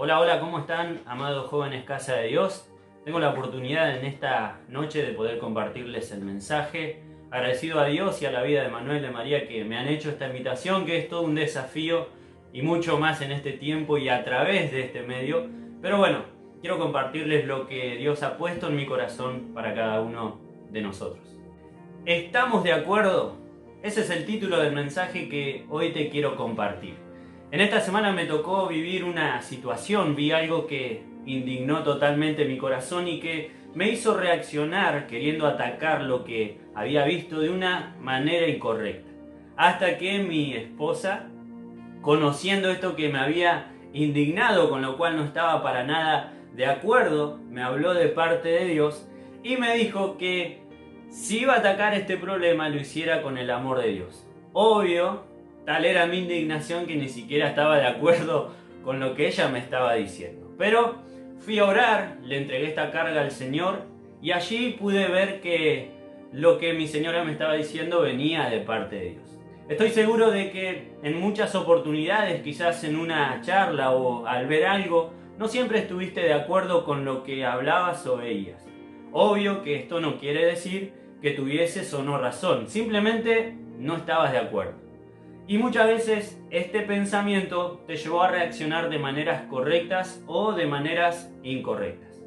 Hola, hola, ¿cómo están, amados jóvenes Casa de Dios? Tengo la oportunidad en esta noche de poder compartirles el mensaje. Agradecido a Dios y a la vida de Manuel y de María que me han hecho esta invitación, que es todo un desafío y mucho más en este tiempo y a través de este medio. Pero bueno, quiero compartirles lo que Dios ha puesto en mi corazón para cada uno de nosotros. ¿Estamos de acuerdo? Ese es el título del mensaje que hoy te quiero compartir. En esta semana me tocó vivir una situación, vi algo que indignó totalmente mi corazón y que me hizo reaccionar queriendo atacar lo que había visto de una manera incorrecta. Hasta que mi esposa, conociendo esto que me había indignado, con lo cual no estaba para nada de acuerdo, me habló de parte de Dios y me dijo que si iba a atacar este problema lo hiciera con el amor de Dios. Obvio, tal era mi indignación que ni siquiera estaba de acuerdo con lo que ella me estaba diciendo. Pero fui a orar, le entregué esta carga al Señor y allí pude ver que lo que mi señora me estaba diciendo venía de parte de Dios. Estoy seguro de que en muchas oportunidades, quizás en una charla o al ver algo, no siempre estuviste de acuerdo con lo que hablabas o veías. Obvio que esto no quiere decir que tuvieses o no razón, simplemente no estabas de acuerdo. Y muchas veces este pensamiento te llevó a reaccionar de maneras correctas o de maneras incorrectas.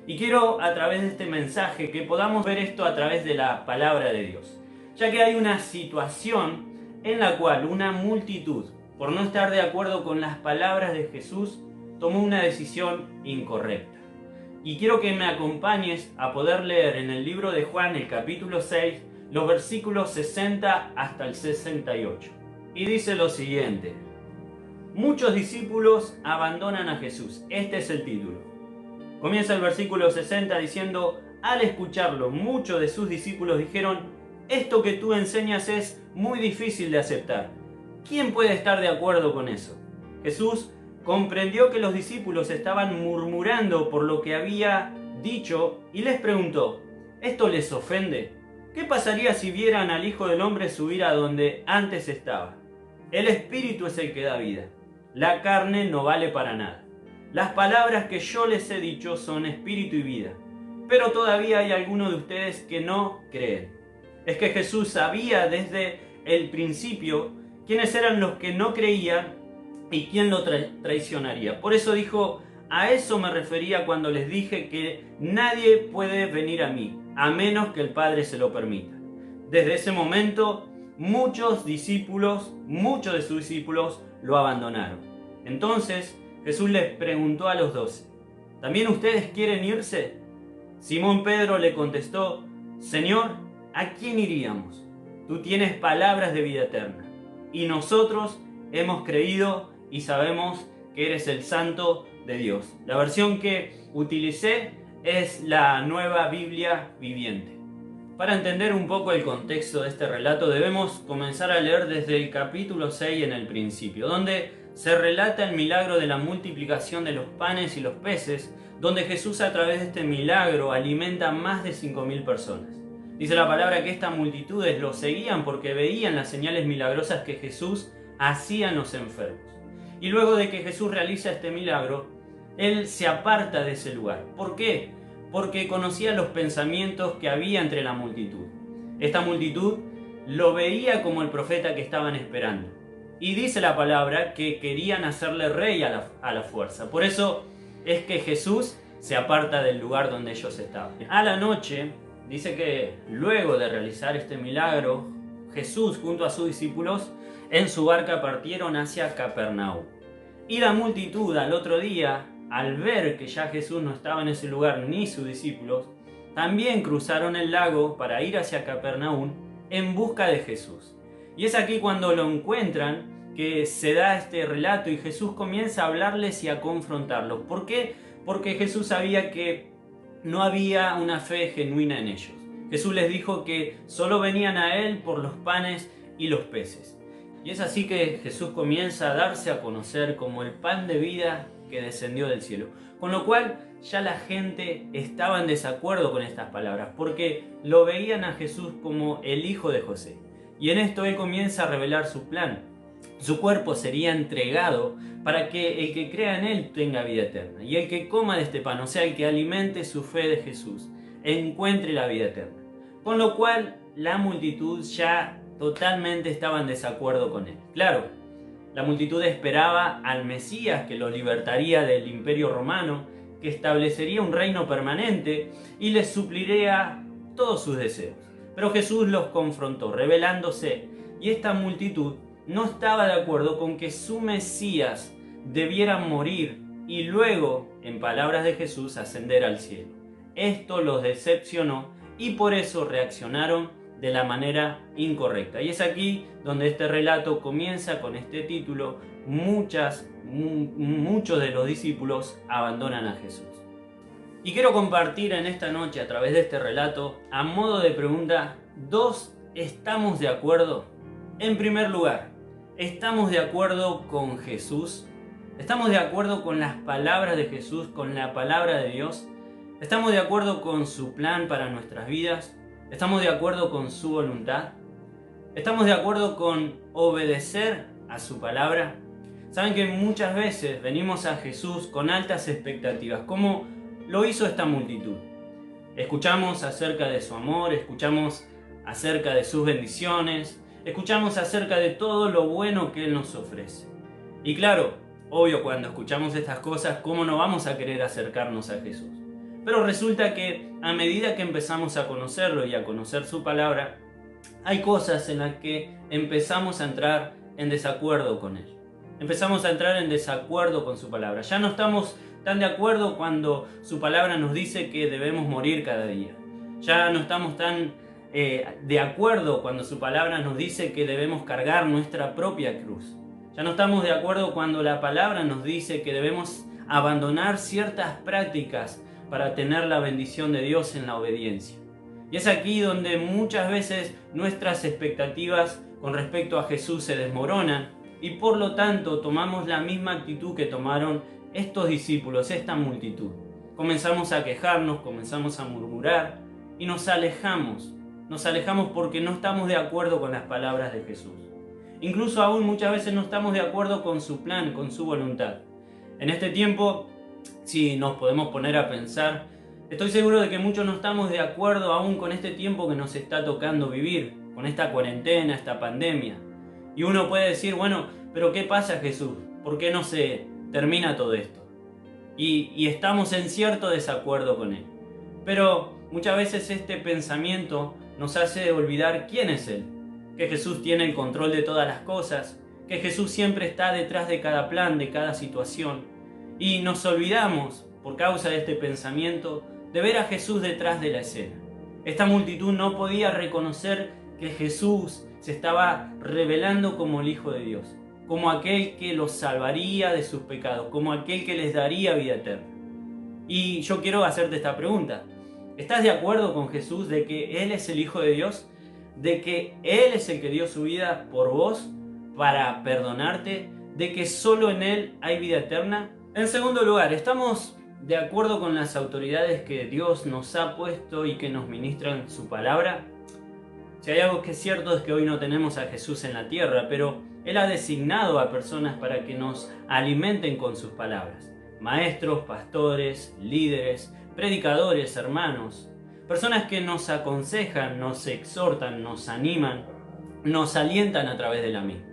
Y quiero a través de este mensaje que podamos ver esto a través de la palabra de Dios, ya que hay una situación en la cual una multitud, por no estar de acuerdo con las palabras de Jesús, tomó una decisión incorrecta. Y quiero que me acompañes a poder leer en el libro de Juan, el capítulo 6, los versículos 60 hasta el 68. Y dice lo siguiente: muchos discípulos abandonan a Jesús. Este es el título. Comienza el versículo 60 diciendo: al escucharlo, muchos de sus discípulos dijeron: esto que tú enseñas es muy difícil de aceptar. ¿Quién puede estar de acuerdo con eso? Jesús comprendió que los discípulos estaban murmurando por lo que había dicho y les preguntó: ¿esto les ofende? ¿Qué pasaría si vieran al Hijo del Hombre subir a donde antes estaba? El Espíritu es el que da vida. La carne no vale para nada. Las palabras que yo les he dicho son espíritu y vida. Pero todavía hay algunos de ustedes que no creen. Es que Jesús sabía desde el principio quiénes eran los que no creían y quién lo traicionaría. Por eso dijo: a eso me refería cuando les dije que nadie puede venir a mí, a menos que el Padre se lo permita. Desde ese momento, muchos de sus discípulos lo abandonaron. Entonces, Jesús les preguntó a los 12: ¿también ustedes quieren irse? Simón Pedro le contestó: Señor, ¿a quién iríamos? Tú tienes palabras de vida eterna, y nosotros hemos creído y sabemos que eres el Santo de Dios. La versión que utilicé es la Nueva Biblia Viviente. Para entender un poco el contexto de este relato debemos comenzar a leer desde el capítulo 6 en el principio, donde se relata el milagro de la multiplicación de los panes y los peces, donde Jesús a través de este milagro alimenta a más de 5.000 personas. Dice la palabra que estas multitudes lo seguían porque veían las señales milagrosas que Jesús hacía en los enfermos. Y luego de que Jesús realiza este milagro, Él se aparta de ese lugar. ¿Por qué? Porque conocía los pensamientos que había entre la multitud. Esta multitud lo veía como el profeta que estaban esperando. Y dice la palabra que querían hacerle rey a la fuerza. Por eso es que Jesús se aparta del lugar donde ellos estaban. A la noche, dice que luego de realizar este milagro, Jesús junto a sus discípulos en su barca partieron hacia Capernaum. Y la multitud al otro día, al ver que ya Jesús no estaba en ese lugar ni sus discípulos, también cruzaron el lago para ir hacia Capernaum en busca de Jesús. Y es aquí cuando lo encuentran que se da este relato y Jesús comienza a hablarles y a confrontarlos. ¿Por qué? Porque Jesús sabía que no había una fe genuina en ellos. Jesús les dijo que solo venían a Él por los panes y los peces. Y es así que Jesús comienza a darse a conocer como el pan de vida que descendió del cielo. Con lo cual ya la gente estaba en desacuerdo con estas palabras, porque lo veían a Jesús como el hijo de José. Y en esto Él comienza a revelar su plan. Su cuerpo sería entregado para que el que crea en él tenga vida eterna. Y el que coma de este pan, o sea, el que alimente su fe de Jesús, encuentre la vida eterna. Con lo cual, la multitud ya totalmente estaba en desacuerdo con él. Claro, la multitud esperaba al Mesías que los libertaría del imperio romano, que establecería un reino permanente y les supliría todos sus deseos. Pero Jesús los confrontó, revelándose, y esta multitud no estaba de acuerdo con que su Mesías debiera morir y luego, en palabras de Jesús, ascender al cielo. Esto los decepcionó y por eso reaccionaron de la manera incorrecta. Y es aquí donde este relato comienza con este título: muchos de los discípulos abandonan a Jesús. Y quiero compartir en esta noche, a través de este relato, a modo de pregunta, ¿estamos de acuerdo? En primer lugar, ¿estamos de acuerdo con Jesús? ¿Estamos de acuerdo con las palabras de Jesús, con la palabra de Dios? ¿Estamos de acuerdo con su plan para nuestras vidas? ¿Estamos de acuerdo con su voluntad? ¿Estamos de acuerdo con obedecer a su palabra? Saben que muchas veces venimos a Jesús con altas expectativas, como lo hizo esta multitud. Escuchamos acerca de su amor, escuchamos acerca de sus bendiciones, escuchamos acerca de todo lo bueno que Él nos ofrece. Y claro, obvio, cuando escuchamos estas cosas, ¿cómo no vamos a querer acercarnos a Jesús? Pero resulta que a medida que empezamos a conocerlo y a conocer su palabra, hay cosas en las que empezamos a entrar en desacuerdo con Él. Empezamos a entrar en desacuerdo con su palabra. Ya no estamos tan de acuerdo cuando su palabra nos dice que debemos morir cada día. Ya no estamos tan de acuerdo cuando su palabra nos dice que debemos cargar nuestra propia cruz. Ya no estamos de acuerdo cuando la palabra nos dice que debemos abandonar ciertas prácticas para tener la bendición de Dios en la obediencia. Y es aquí donde muchas veces nuestras expectativas con respecto a Jesús se desmoronan y por lo tanto tomamos la misma actitud que tomaron estos discípulos, esta multitud. Comenzamos a quejarnos, comenzamos a murmurar y nos alejamos. Nos alejamos porque no estamos de acuerdo con las palabras de Jesús. Incluso aún muchas veces no estamos de acuerdo con su plan, con su voluntad. En este tiempo, si nos podemos poner a pensar, estoy seguro de que muchos no estamos de acuerdo aún con este tiempo que nos está tocando vivir, con esta cuarentena, esta pandemia. Y uno puede decir, bueno, pero ¿qué pasa, Jesús? ¿Por qué no se termina todo esto? Y estamos en cierto desacuerdo con Él. Pero muchas veces este pensamiento nos hace olvidar quién es Él. Que Jesús tiene el control de todas las cosas, que Jesús siempre está detrás de cada plan, de cada situación. Y nos olvidamos, por causa de este pensamiento, de ver a Jesús detrás de la escena. Esta multitud no podía reconocer que Jesús se estaba revelando como el Hijo de Dios, como aquel que los salvaría de sus pecados, como aquel que les daría vida eterna. Y yo quiero hacerte esta pregunta. ¿Estás de acuerdo con Jesús de que Él es el Hijo de Dios? ¿De que Él es el que dio su vida por vos para perdonarte? ¿De que solo en Él hay vida eterna? En segundo lugar, ¿estamos de acuerdo con las autoridades que Dios nos ha puesto y que nos ministran su palabra? Si hay algo que es cierto es que hoy no tenemos a Jesús en la tierra, pero Él ha designado a personas para que nos alimenten con sus palabras. Maestros, pastores, líderes, predicadores, hermanos, personas que nos aconsejan, nos exhortan, nos animan, nos alientan a través de la misma.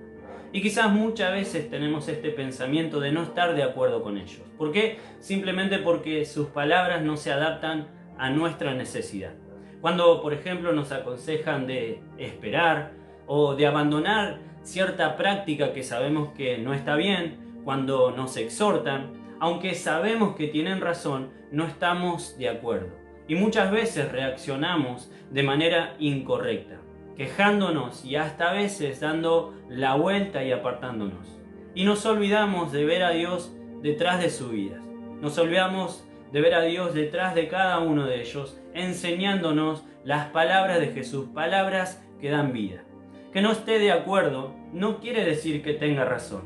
Y quizás muchas veces tenemos este pensamiento de no estar de acuerdo con ellos. ¿Por qué? Simplemente porque sus palabras no se adaptan a nuestra necesidad. Cuando, por ejemplo, nos aconsejan de esperar o de abandonar cierta práctica que sabemos que no está bien, cuando nos exhortan, aunque sabemos que tienen razón, no estamos de acuerdo. Y muchas veces reaccionamos de manera incorrecta, quejándonos y hasta a veces dando la vuelta y apartándonos. Y nos olvidamos de ver a Dios detrás de sus vidas. Nos olvidamos de ver a Dios detrás de cada uno de ellos, enseñándonos las palabras de Jesús, palabras que dan vida. Que no esté de acuerdo no quiere decir que tenga razón.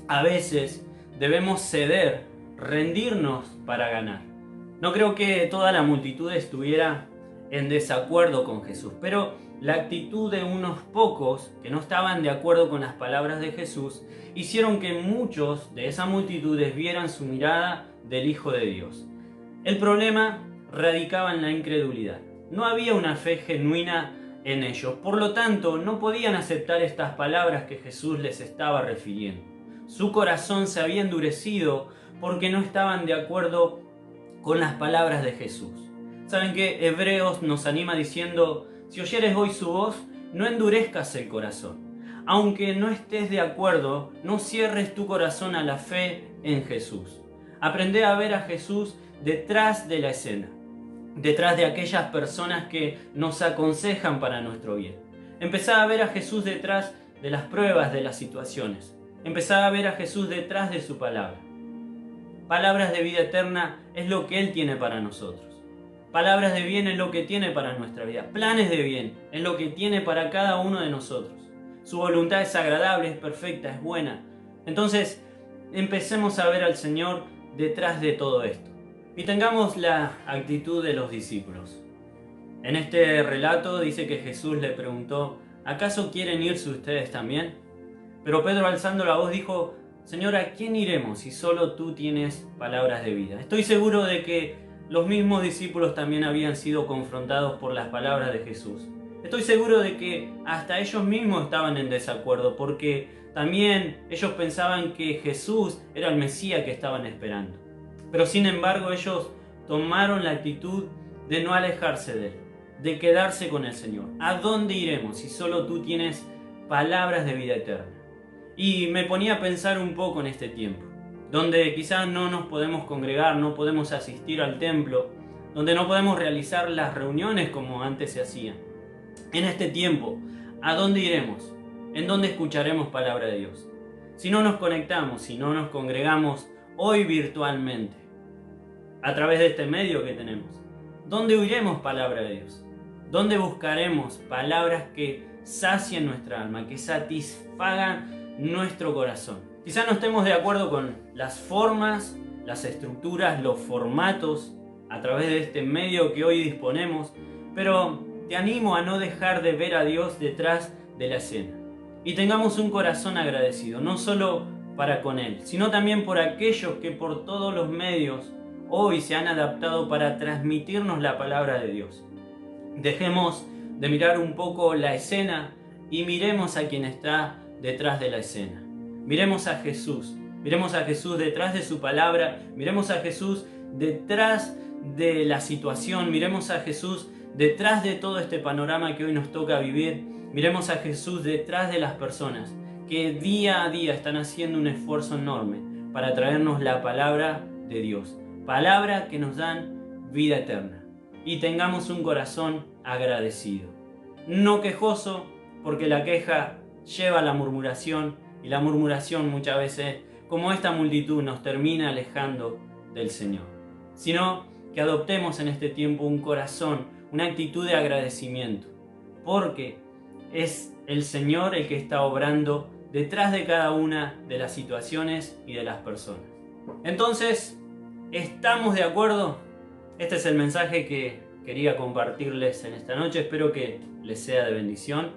A veces debemos ceder, rendirnos para ganar. No creo que toda la multitud estuviera en desacuerdo con Jesús, pero la actitud de unos pocos que no estaban de acuerdo con las palabras de Jesús hicieron que muchos de esa multitud desvieran su mirada del Hijo de Dios. El problema radicaba en la incredulidad. No había una fe genuina en ellos, por lo tanto no podían aceptar estas palabras que Jesús les estaba refiriendo. Su corazón se había endurecido porque no estaban de acuerdo con las palabras de Jesús. ¿Saben qué? Hebreos nos anima diciendo: si oyeres hoy su voz, no endurezcas el corazón. Aunque no estés de acuerdo, no cierres tu corazón a la fe en Jesús. Aprende a ver a Jesús detrás de la escena, detrás de aquellas personas que nos aconsejan para nuestro bien. Empezá a ver a Jesús detrás de las pruebas, de las situaciones. Empezá a ver a Jesús detrás de su palabra. Palabras de vida eterna es lo que Él tiene para nosotros. Palabras de bien es lo que tiene para nuestra vida. Planes de bien es lo que tiene para cada uno de nosotros. Su voluntad es agradable, es perfecta, es buena. Entonces, empecemos a ver al Señor detrás de todo esto. Y tengamos la actitud de los discípulos. En este relato dice que Jesús le preguntó: ¿acaso quieren irse ustedes también? Pero Pedro, alzando la voz, dijo: Señor, ¿a quién iremos si solo tú tienes palabras de vida? Estoy seguro de que los mismos discípulos también habían sido confrontados por las palabras de Jesús. Estoy seguro de que hasta ellos mismos estaban en desacuerdo, porque también ellos pensaban que Jesús era el Mesías que estaban esperando. Pero sin embargo ellos tomaron la actitud de no alejarse de Él, de quedarse con el Señor. ¿A dónde iremos si solo tú tienes palabras de vida eterna? Y me ponía a pensar un poco en este tiempo, donde quizás no nos podemos congregar, no podemos asistir al templo, donde no podemos realizar las reuniones como antes se hacían. En este tiempo, ¿a dónde iremos? ¿En dónde escucharemos palabra de Dios? Si no nos conectamos, si no nos congregamos hoy virtualmente, a través de este medio que tenemos, ¿dónde oiremos palabra de Dios? ¿Dónde buscaremos palabras que sacien nuestra alma, que satisfagan nuestro corazón? Quizá no estemos de acuerdo con las formas, las estructuras, los formatos a través de este medio que hoy disponemos, pero te animo a no dejar de ver a Dios detrás de la escena. Y tengamos un corazón agradecido, no solo para con Él, sino también por aquellos que por todos los medios hoy se han adaptado para transmitirnos la palabra de Dios. Dejemos de mirar un poco la escena y miremos a quien está detrás de la escena. Miremos a Jesús detrás de su palabra, miremos a Jesús detrás de la situación, miremos a Jesús detrás de todo este panorama que hoy nos toca vivir, miremos a Jesús detrás de las personas que día a día están haciendo un esfuerzo enorme para traernos la palabra de Dios, palabra que nos dan vida eterna. Y tengamos un corazón agradecido, no quejoso, porque la queja lleva a la murmuración, y la murmuración muchas veces, como esta multitud, nos termina alejando del Señor, sino que adoptemos en este tiempo un corazón, una actitud de agradecimiento, porque es el Señor el que está obrando detrás de cada una de las situaciones y de las personas. Entonces, ¿estamos de acuerdo? Este es el mensaje que quería compartirles en esta noche. Espero que les sea de bendición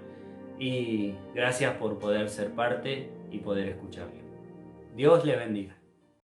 y gracias por poder ser parte y poder escucharlo. Dios les bendiga.